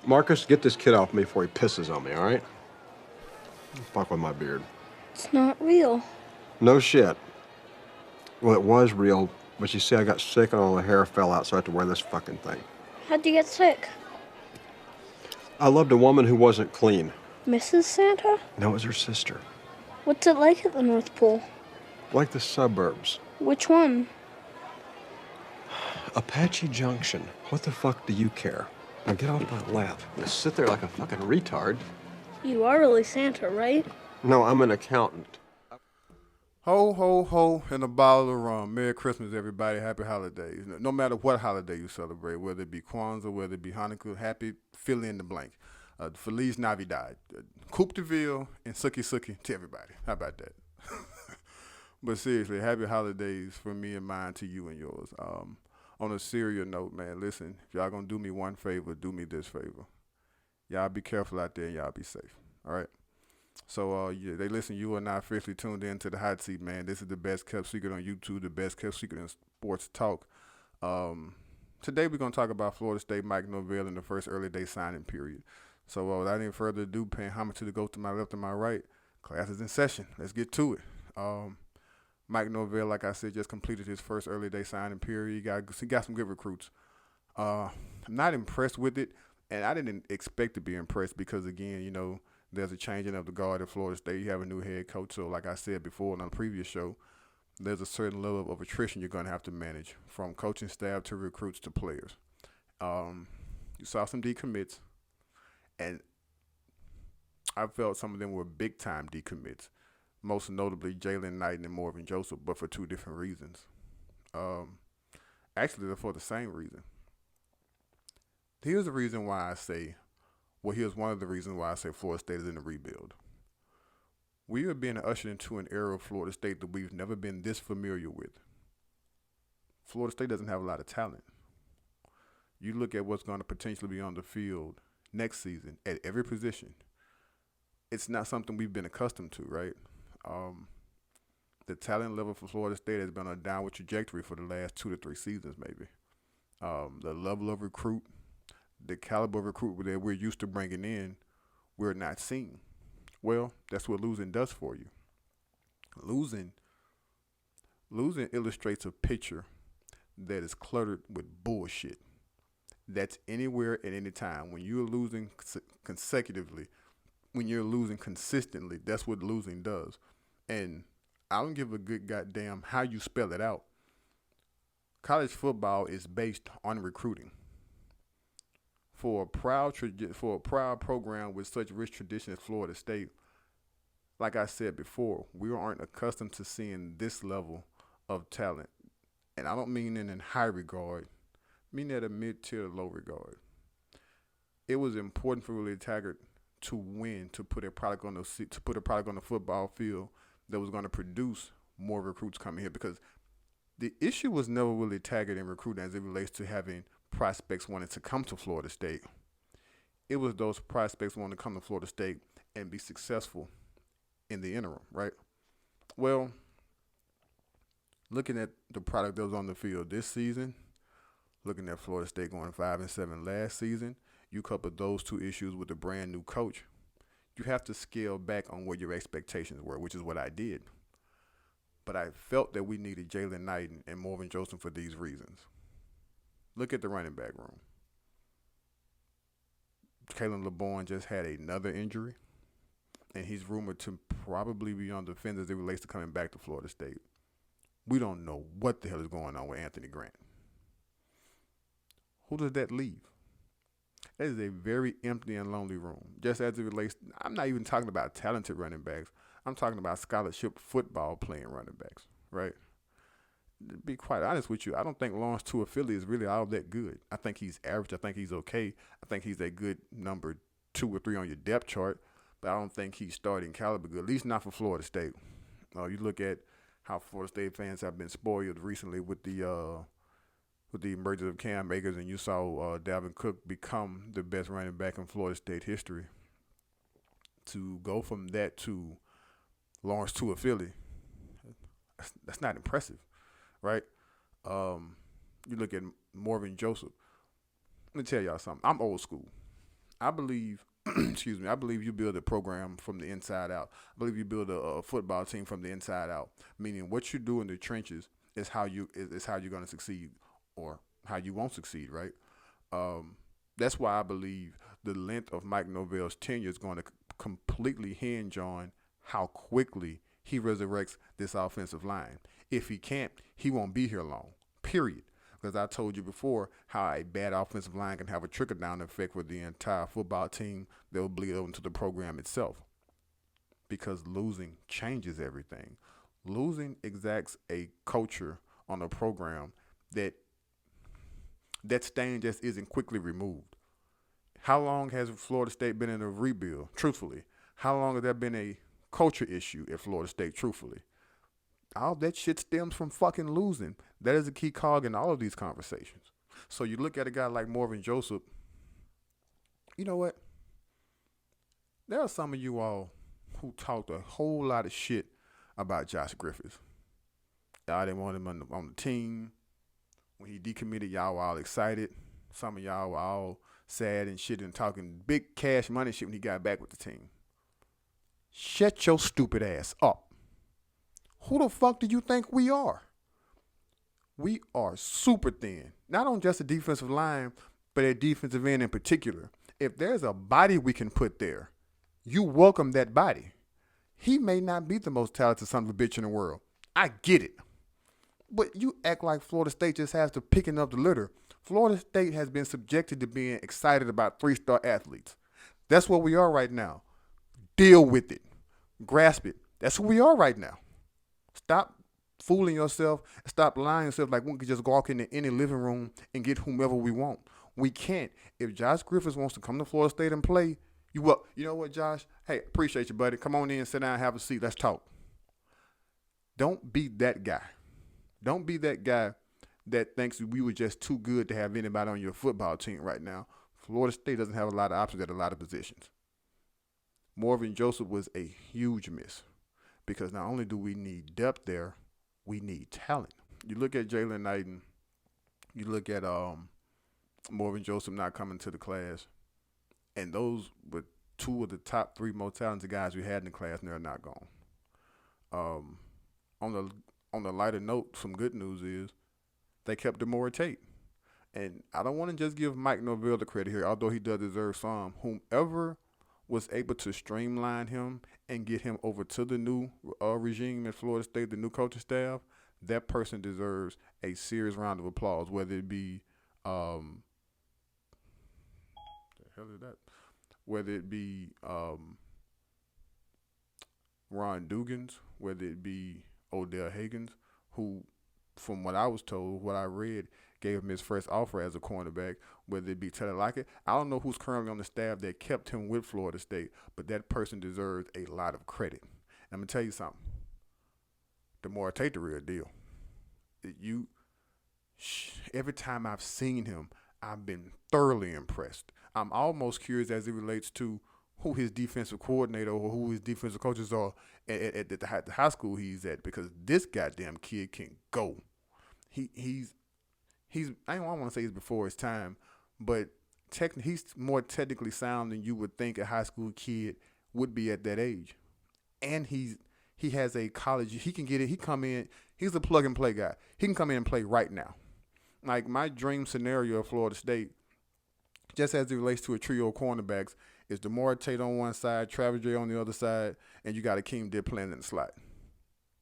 Marcus, get this kid off me before he pisses on me, all right? Fuck with my beard. It's not real. No shit. Well, it was real, but you see, I got sick and all the hair fell out, so I had to wear this fucking thing. How'd you get sick? I loved a woman who wasn't clean. Mrs. Santa? No, it was her sister. What's it like at the North Pole? Like the suburbs. Which one? Apache Junction. What the fuck do you care? Now get off my lap. Just sit there like a fucking retard. You are really Santa, right? No, I'm an accountant. Ho, ho, ho, and a bottle of rum. Merry Christmas, everybody. Happy holidays. No matter what holiday you celebrate, whether it be Kwanzaa, whether it be Hanukkah, happy, fill in the blank. Feliz Navidad. Coupe de Ville and Suki Suki to everybody. How about that? But seriously, happy holidays from me and mine to you and yours. On a serious note, man, listen, if y'all gonna do me one favor, do me this favor. Y'all be careful out there and y'all be safe. All right? So, they listen, you are now officially tuned in to the hot seat, man. This is the best kept secret on YouTube, the best kept secret in sports talk. Today we're going to talk about Florida State Mike Norvell in the first early day signing period. So, without any further ado, paying homage to the go to my left and my right, class is in session. Let's get to it. Mike Norvell, like I said, just completed his first early day signing period. He got some good recruits. I'm not impressed with it, and I didn't expect to be impressed because, again, there's a changing of the guard at Florida State. You have a new head coach. So like I said before on the previous show, there's a certain level of attrition you're going to have to manage from coaching staff to recruits to players. You saw some decommits, and I felt some of them were big-time decommits, most notably Jalen Knight and Morvin Joseph, but for two different reasons. Actually, they're for the same reason. Here's the reason why I say here's one of the reasons why I say Florida State is in a rebuild. We are being ushered into an era of Florida State that we've never been this familiar with. Florida State doesn't have a lot of talent. You look at what's going to potentially be on the field next season at every position. It's not something we've been accustomed to, right? The talent level for Florida State has been on a downward trajectory for the last 2 to 3 seasons, maybe. The level of recruit, the caliber of recruit that we're used to bringing in, we're not seeing. Well, that's what losing does for you. Losing illustrates a picture that is cluttered with bullshit. That's anywhere at any time. When you're losing consecutively, when you're losing consistently, that's what losing does. And I don't give a good goddamn how you spell it out. College football is based on recruiting. For a proud program with such rich tradition as Florida State, like I said before, we aren't accustomed to seeing this level of talent. And I don't mean in high regard, I mean at a mid-tier low regard. It was important for Willie Taggart to win, to put a product on the football field that was going to produce more recruits coming here, because the issue was never Willie Taggart in recruiting as it relates to having prospects wanted to come to Florida State. It was those prospects wanting to come to Florida State and be successful in the interim, right? Well, looking at the product that was on the field this season, looking at Florida State going 5-7 last season, you couple those two issues with a brand new coach, you have to scale back on what your expectations were, which is what I did. But I felt that we needed Jalen Knight and Morvin Joseph for these reasons. Look at the running back room. Kalen LeBourne just had another injury, and he's rumored to probably be on the fence as it relates to coming back to Florida State. We don't know what the hell is going on with Anthony Grant. Who does that leave? That is a very empty and lonely room. Just as it relates, I'm not even talking about talented running backs. I'm talking about scholarship football playing running backs, right? To be quite honest with you, I don't think Lawrence Tuafili is really all that good. I think he's average. I think he's okay. I think he's a good number 2 or 3 on your depth chart, but I don't think he's starting caliber good, at least not for Florida State. You look at how Florida State fans have been spoiled recently with the emergence of Cam Akers, and you saw Dalvin Cook become the best running back in Florida State history. To go from that to Lawrence Tuafili, that's not impressive, right? You look at Morvin Joseph. Let me tell y'all something. I'm old school. I believe, excuse me, I believe you build a program from the inside out. I believe you build a football team from the inside out. Meaning, what you do in the trenches is how you're going to succeed, or how you won't succeed, right? Um, that's why I believe the length of Mike Norvell's tenure is going to completely hinge on how quickly he resurrects this offensive line. If he can't, he won't be here long. Period. Because I told you before how a bad offensive line can have a trickle down effect with the entire football team that will bleed over into the program itself. Because losing changes everything. Losing exacts a culture on a program that stain just isn't quickly removed. How long has Florida State been in a rebuild? Truthfully, how long has there been a culture issue at Florida State? Truthfully, all that shit stems from fucking losing. That is a key cog in all of these conversations. So you look at a guy like Marvin Joseph. You know what? There are some of you all who talked a whole lot of shit about Josh Griffith. Y'all didn't want him on the team. When he decommitted, y'all were all excited. Some of y'all were all sad and shit and talking big cash money shit when he got back with the team. Shut your stupid ass up. Who the fuck do you think we are? We are super thin. Not on just the defensive line, but at defensive end in particular. If there's a body we can put there, you welcome that body. He may not be the most talented son of a bitch in the world. I get it. But you act like Florida State just has to picking up the litter. Florida State has been subjected to being excited about 3-star athletes. That's what we are right now. Deal with it. Grasp it. That's who we are right now. Stop fooling yourself. Stop lying yourself like we could just walk into any living room and get whomever we want. We can't. If Josh Griffiths wants to come to Florida State and play, you know what, Josh? Hey, appreciate you, buddy. Come on in, sit down, have a seat. Let's talk. Don't be that guy. Don't be that guy that thinks we were just too good to have anybody on your football team right now. Florida State doesn't have a lot of options at a lot of positions. Marvin Joseph was a huge miss because not only do we need depth there, we need talent. You look at Jalen Knighton, you look at Marvin Joseph not coming to the class, and those were two of the top 3 most talented guys we had in the class, and they're not gone. On the lighter note, some good news is they kept Demore Tate. And I don't want to just give Mike Norvell the credit here, although he does deserve some. Whomever was able to streamline him and get him over to the new regime at Florida State, the new coaching staff, that person deserves a serious round of applause, whether it be the hell is that? Whether it be Ron Dugans, whether it be Odell Higgins, who, from what I was told, what I read, gave him his first offer as a cornerback, whether it be Taylor Lockett. I don't know who's currently on the staff that kept him with Florida State, but that person deserves a lot of credit. And I'm going to tell you something. Demore Tate the real deal. Every time I've seen him, I've been thoroughly impressed. I'm almost curious as it relates to who his defensive coordinator or who his defensive coaches are at the high school he's at, because this goddamn kid can go. He's I don't want to say he's before his time, but he's more technically sound than you would think a high school kid would be at that age. And he has a college. He can get it. He come in. He's a plug and play guy. He can come in and play right now. Like my dream scenario of Florida State, just as it relates to a trio of cornerbacks, is Demore Tate on one side, Travis J on the other side, and you got Akeem Dibb playing in the slot.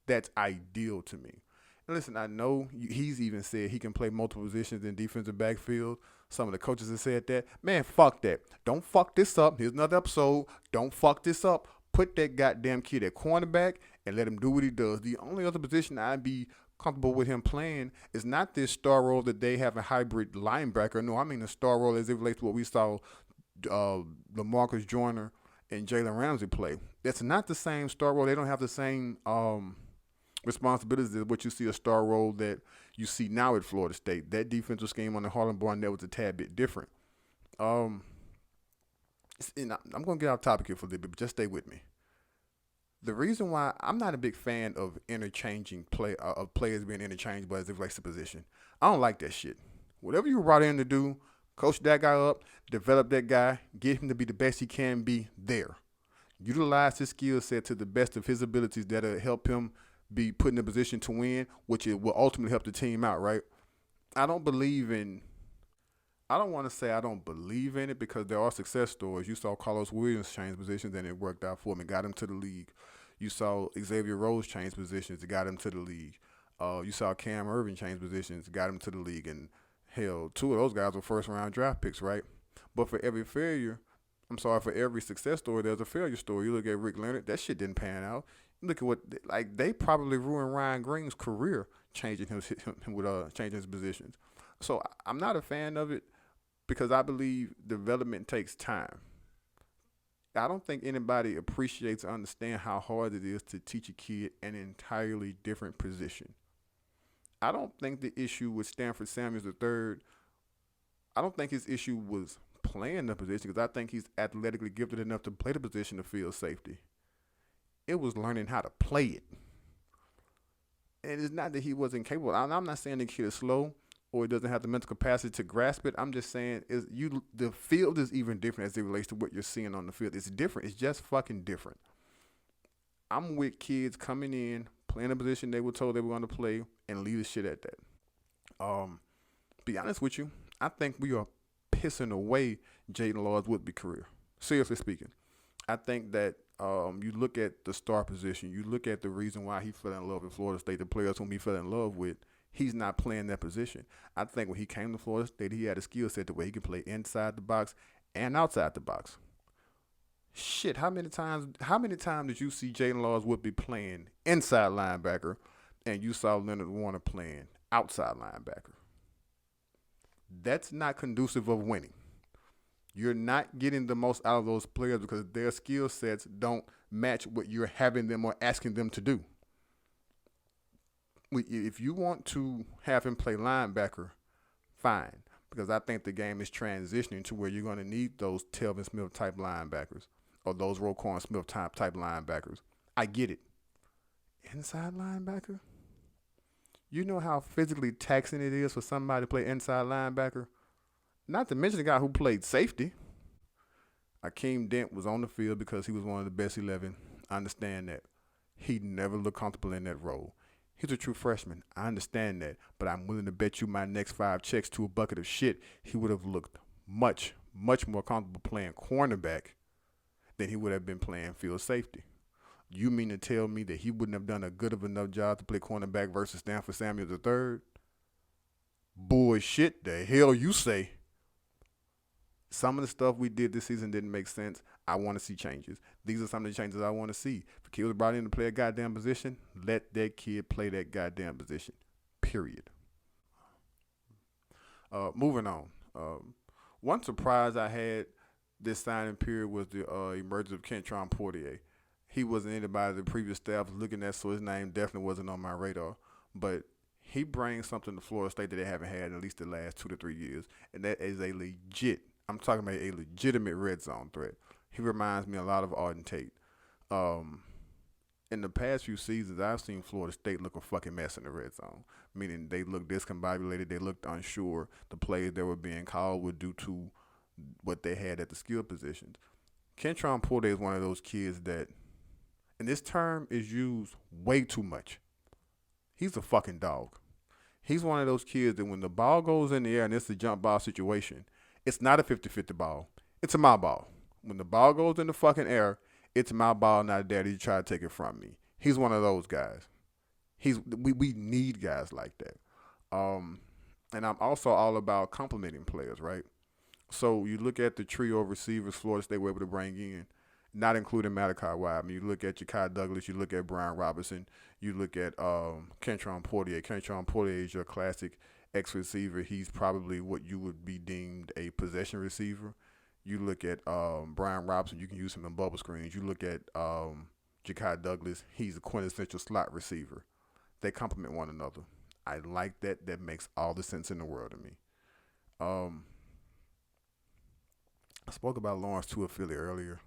That's ideal to me. And listen, I know he's even said he can play multiple positions in defensive backfield. Some of the coaches have said that. Man, fuck that. Don't fuck this up. Here's another episode. Don't fuck this up. Put that goddamn kid at cornerback and let him do what he does. The only other position I'd be comfortable with him playing is not this star role that they have a hybrid linebacker. No, I mean the star role as it relates to what we saw LaMarcus Joyner and Jalen Ramsey play. That's not the same star role. They don't have the same responsibilities as what you see a star role that you see now at Florida State. That defensive scheme on the Harlem Barnett was a tad bit different. And I'm going to get off topic here for a little bit, but just stay with me. The reason why I'm not a big fan of interchanging of players being interchangeable as it relates to position, I don't like that shit. Whatever you were brought in to do, Coach that guy up, develop that guy, get him to be the best he can be there. Utilize his skill set to the best of his abilities that'll help him be put in a position to win, which it will ultimately help the team out, right? I don't believe in I don't want to say I don't believe in it because there are success stories. You saw Carlos Williams change positions and it worked out for him and got him to the league. You saw Xavier Rose change positions, it got him to the league. You saw Cam Irving change positions, got him to the league. And hell, two of those guys were first round draft picks, right? But for every failure, for every success story, there's a failure story. You look at Rick Leonard, that shit didn't pan out. You look at what, like, they probably ruined Ryan Green's career changing him with changing his positions. So I'm not a fan of it because I believe development takes time. I don't think anybody appreciates or understands how hard it is to teach a kid an entirely different position. I don't think the issue with Stanford Samuels III, I don't think his issue was playing the position because I think he's athletically gifted enough to play the position of field safety. It was learning how to play it. And it's not that he wasn't capable. I'm not saying the kid is slow or he doesn't have the mental capacity to grasp it. I'm just saying the field is even different as it relates to what you're seeing on the field. It's different. It's just fucking different. I'm with kids coming in, playing a position they were told they were going to play, and leave the shit at that. Be honest with you, I think we are pissing away Jaden Law's would-be career. Seriously speaking. I think that you look at the star position, you look at the reason why he fell in love with Florida State, the players whom he fell in love with, he's not playing that position. I think when he came to Florida State, he had a skill set the way he could play inside the box and outside the box. Shit, how many times did you see Jaden Laws would be playing inside linebacker and you saw Leonard Warner playing outside linebacker? That's not conducive of winning. You're not getting the most out of those players because their skill sets don't match what you're having them or asking them to do. If you want to have him play linebacker, fine, because I think the game is transitioning to where you're going to need those Telvin Smith type linebackers or those Roquan Smith type linebackers. I get it. Inside linebacker? You know how physically taxing it is for somebody to play inside linebacker? Not to mention the guy who played safety. Akeem Dent was on the field because he was one of the best 11. I understand that. He never looked comfortable in that role. He's a true freshman. I understand that. But I'm willing to bet you my next 5 checks to a bucket of shit, he would have looked much, much more comfortable playing cornerback than he would have been playing field safety. You mean to tell me that he wouldn't have done a good of enough job to play cornerback versus Stanford Samuels III? Bullshit, the hell you say. Some of the stuff we did this season didn't make sense. I want to see changes. These are some of the changes I want to see. If a kid was brought in to play a goddamn position, let that kid play that goddamn position. Period. Moving on. One surprise I had this signing period was the emergence of Kentron Portier. He wasn't anybody the previous staff was looking at, so his name definitely wasn't on my radar. But he brings something to Florida State that they haven't had in at least the last 2 to 3 years, and that is I'm talking about a legitimate red zone threat. He reminds me a lot of Arden Tate. In the past few seasons, I've seen Florida State look a fucking mess in the red zone, meaning they looked discombobulated, they looked unsure. The plays that were being called were due to what they had at the skill positions. Kentron Porter is one of those kids that, and this term is used way too much. He's a fucking dog. He's one of those kids that when the ball goes in the air and it's a jump ball situation, it's not a 50-50 ball. It's a my ball. When the ball goes in the fucking air, it's my ball, not daddy. You try to take it from me. He's one of those guys. We need guys like that. And I'm also all about complimenting players, right? So you look at the trio of receivers Florida State were able to bring in, not including Malachi Wideman. You look at Ja'Kai Douglas. You look at Brian Robinson. You look at Kentron Portier. Kentron Portier is your classic X-receiver. He's probably what you would be deemed a possession receiver. You look at Brian Robinson, you can use him in bubble screens. You look at Ja'Kai Douglas, he's a quintessential slot receiver. They complement one another. I like that. That makes all the sense in the world to me. I spoke about Lawrence Tuafili earlier.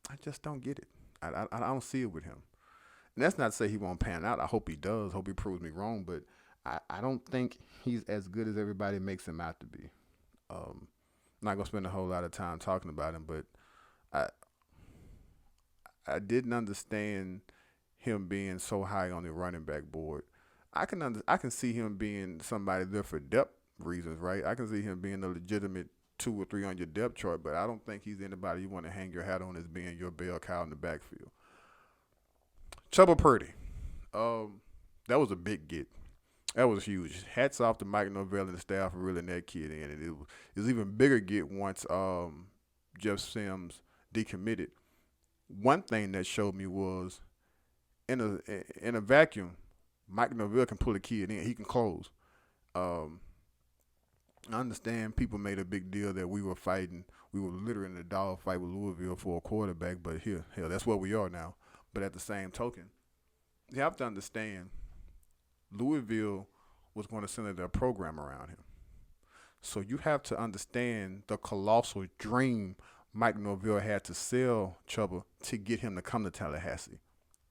I just don't get it. I don't see it with him. And that's not to say he won't pan out. I hope he does. Hope he proves me wrong. But I don't think he's as good as everybody makes him out to be. Not gonna spend a whole lot of time talking about him, but I I didn't understand him being so high on the running back board. I can see him being somebody there for depth reasons, right? I can see him being a legitimate 2 or 3 on your depth chart, but I don't think he's anybody you want to hang your hat on as being your bell cow in the backfield. Chuba Purdy, that was a big get. That was huge. Hats off to Mike Norvell and the staff for reeling that kid in. And it was even bigger get once Jeff Sims decommitted. One thing that showed me was in a vacuum, Mike Norvell can pull a kid in. He can close. I understand people made a big deal that we were fighting. We were literally in a dog fight with Louisville for a quarterback, but hell, that's where we are now. But at the same token, you have to understand Louisville was going to center their program around him. So you have to understand the colossal dream Mike Norvell had to sell Chuba to get him to come to Tallahassee.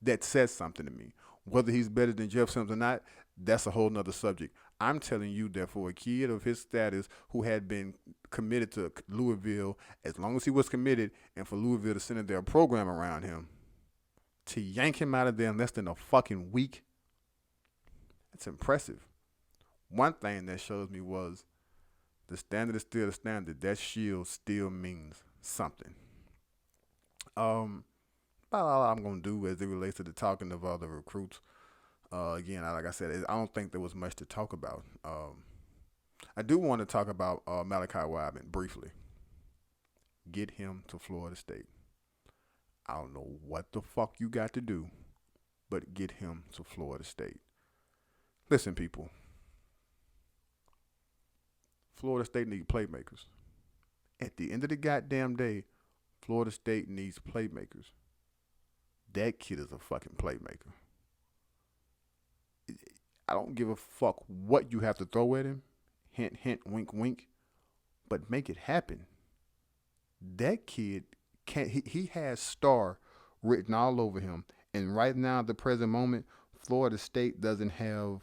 That says something to me. Whether he's better than Jeff Sims or not, that's a whole nother subject. I'm telling you that for a kid of his status who had been committed to Louisville, as long as he was committed, and for Louisville to center their program around him, to yank him out of there in less than a fucking week, that's impressive. One thing that shows me was the standard is still the standard. That shield still means something. About all I'm going to do as it relates to the talking of other recruits. Again, like I said, I don't think there was much to talk about. I do want to talk about Malachi Wyman briefly. Get him to Florida State. I don't know what the fuck you got to do, but get him to Florida State. Listen, people. Florida State needs playmakers. At the end of the goddamn day, Florida State needs playmakers. That kid is a fucking playmaker. I don't give a fuck what you have to throw at him. Hint, hint, wink, wink. But make it happen. That kid, he has star written all over him. And right now, at the present moment, Florida State doesn't have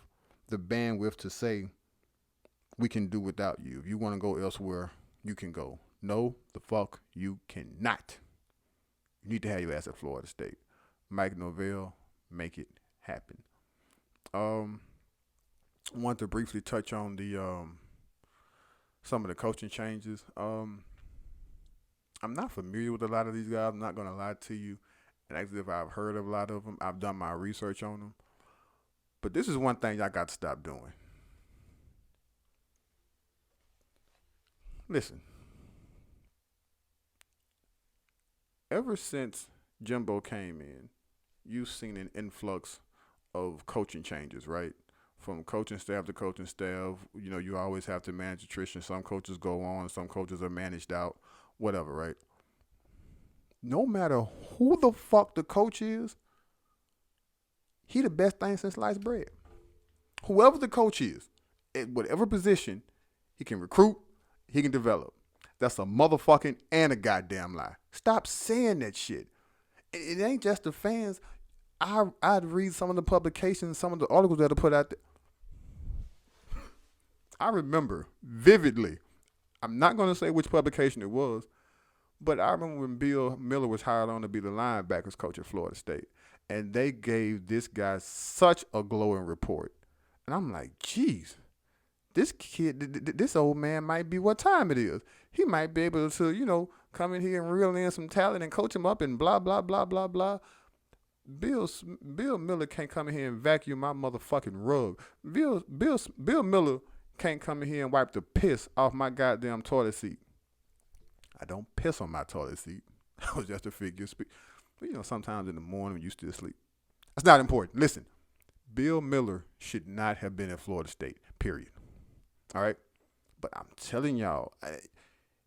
the bandwidth to say, we can do without you. If you want to go elsewhere, you can go. No, the fuck you cannot. You need to have your ass at Florida State. Mike Norvell, make it happen. I want to briefly touch on the some of the coaching changes. I'm not familiar with a lot of these guys. I'm not going to lie to you. And actually, if I've heard of a lot of them, I've done my research on them. But this is one thing I got to stop doing. Listen. Ever since Jimbo came in, you've seen an influx of coaching changes, right? From coaching staff to coaching staff, you always have to manage attrition. Some coaches go on, some coaches are managed out, whatever, right? No matter who the fuck the coach is, he the best thing since sliced bread. Whoever the coach is, at whatever position, he can recruit, he can develop. That's a motherfucking and a goddamn lie. Stop saying that shit. It ain't just the fans. I'd read some of the publications, some of the articles that are put out there. I remember vividly, I'm not going to say which publication it was, but I remember when Bill Miller was hired on to be the linebackers coach at Florida State, and they gave this guy such a glowing report. And I'm like, geez, this kid, this old man might be what time it is. He might be able to, come in here and reel in some talent and coach him up and blah, blah, blah, blah, blah. Bill Miller can't come in here and vacuum my motherfucking rug. Bill Miller can't come in here and wipe the piss off my goddamn toilet seat. I don't piss on my toilet seat. That was just a figure of speech. But, sometimes in the morning when you still sleep. That's not important. Listen, Bill Miller should not have been at Florida State, period. All right? But I'm telling y'all,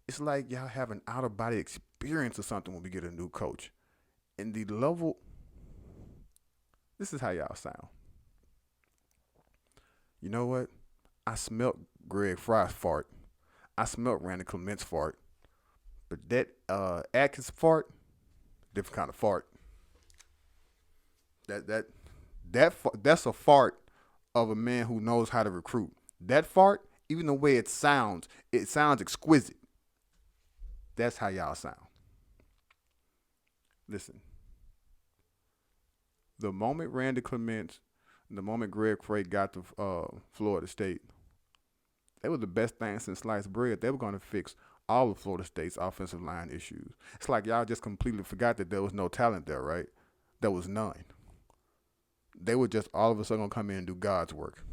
it's like y'all have an out-of-body experience or something when we get a new coach. And the level, this is how y'all sound. You know what? I smelt Greg Fry's fart. I smelt Randy Clement's fart. But that Atkins fart, different kind of fart. That's a fart of a man who knows how to recruit. That fart Even the way it sounds exquisite. That's how y'all sound. Listen, the moment Randy Clements, the moment Greg Frey got to Florida State, they were the best thing since sliced bread. They were going to fix all of Florida State's offensive line issues. It's like y'all just completely forgot that there was no talent there, right? There was none. They were just all of a sudden going to come in and do God's work.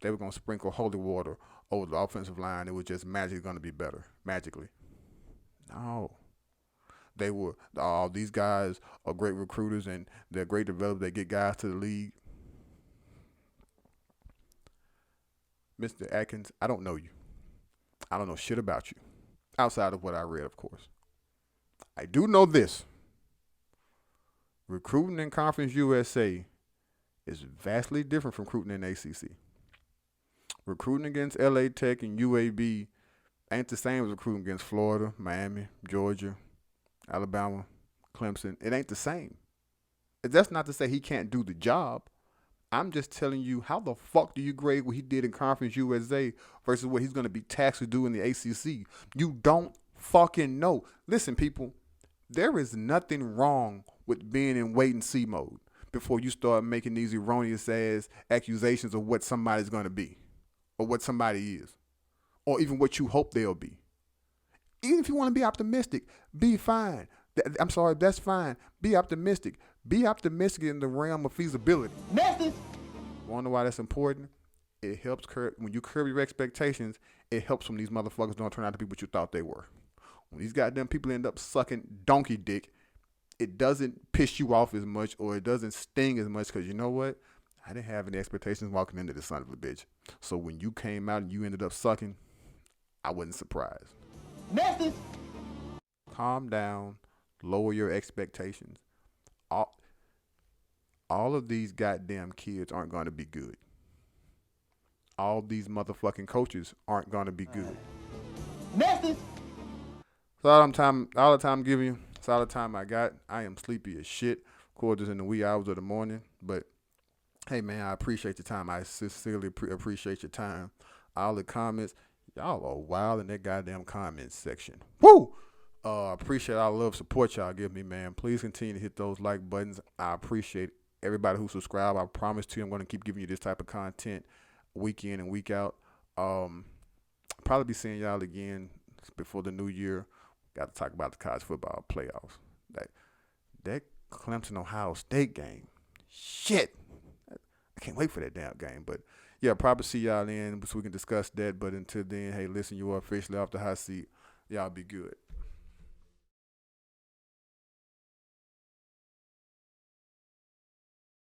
They were going to sprinkle holy water over the offensive line. It was just magically going to be better, magically. No. They were, these guys are great recruiters and they're great developers. They get guys to the league. Mr. Atkins, I don't know you. I don't know shit about you. Outside of what I read, of course. I do know this. Recruiting in Conference USA is vastly different from recruiting in ACC. Recruiting against LA Tech and UAB ain't the same as recruiting against Florida, Miami, Georgia, Alabama, Clemson. It ain't the same. That's not to say he can't do the job. I'm just telling you, how the fuck do you grade what he did in Conference USA versus what he's going to be taxed to do in the ACC? You don't fucking know. Listen, people, there is nothing wrong with being in wait-and-see mode before you start making these erroneous-ass accusations of what somebody's going to be or what somebody is or even what you hope they'll be. Even if you want to be optimistic, be fine. That's fine. Be optimistic. Be optimistic in the realm of feasibility. Message. Wonder why that's important? It helps when you curb your expectations, it helps when these motherfuckers don't turn out to be what you thought they were. When these goddamn people end up sucking donkey dick, it doesn't piss you off as much or it doesn't sting as much because you know what? I didn't have any expectations walking into this son of a bitch. So when you came out and you ended up sucking, I wasn't surprised. Message. Calm down. Lower your expectations. All of these goddamn kids aren't going to be good. All these motherfucking coaches aren't going to be good. Message. So all the time I'm giving you, it's all the time I got. I am sleepy as shit. Of course, it's in the wee hours of the morning. But, hey, man, I appreciate your time. I sincerely appreciate your time. All the comments. Y'all are wild in that goddamn comment section. Woo! Appreciate all the love, support y'all give me, man. Please continue to hit those like buttons. I appreciate everybody who subscribe. I promise to you I'm going to keep giving you this type of content week in and week out. Probably be seeing y'all again before the new year. Got to talk about the college football playoffs. That Clemson Ohio State game. Shit. I can't wait for that damn game. But, yeah, probably see y'all then so we can discuss that. But until then, hey, listen, you are officially off the hot seat. Y'all be good.